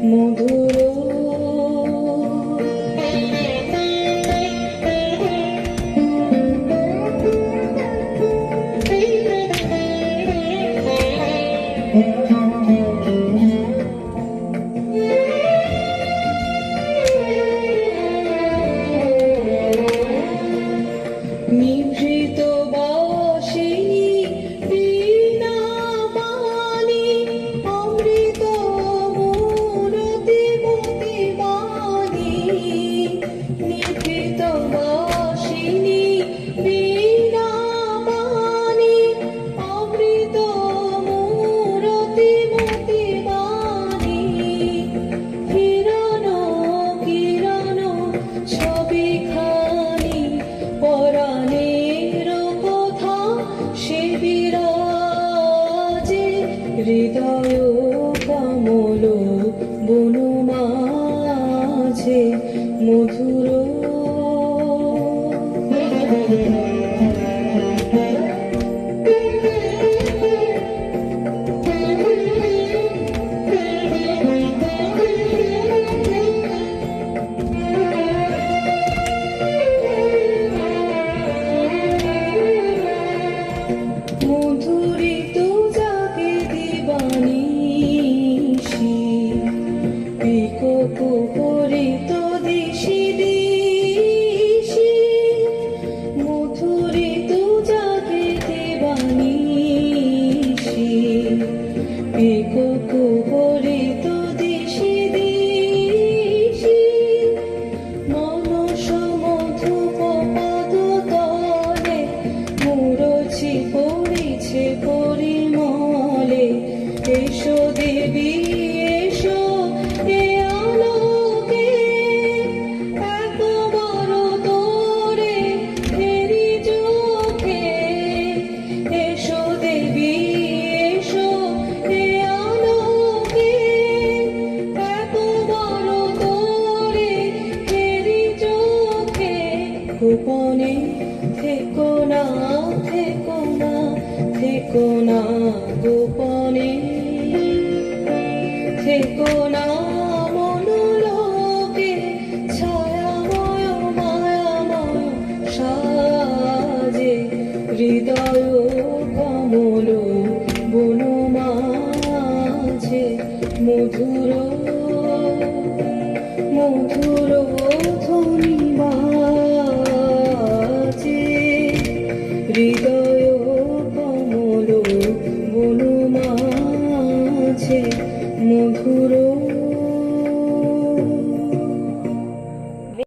মধুর নিভৃত বাসিনী বীণা বাণী অমৃত মূরতি মতি বাণী নিভৃত বাসিনী বীণা বাণী অমৃত মূরতি মতি বাণী কিরণ কিরণ ছবি খানি পরাণের কথা সে বিরাজে হৃদয় কমল বনু মাঝে মধুর মধুরিত জাগে দিবানিশি পিকোপরিত দিশি দিশি মধুরিত জাগে দিবানিশি পিকোপরিত দিশি দিশি মনস মধুপ পদ তলে মুরছি পড়িছে পরিমলে এসো দেবী এসো এ আলোকে একবার তোরে ফেরি চোখে এসো দেবী এসো এ আলোকে একবার তোরে ফেরি চোখে গোপনে থেকো না থেকো না থেকো না গোপনে থেকো না মনোলোকে ছায়াময় মায়াময় সাজে হৃদয়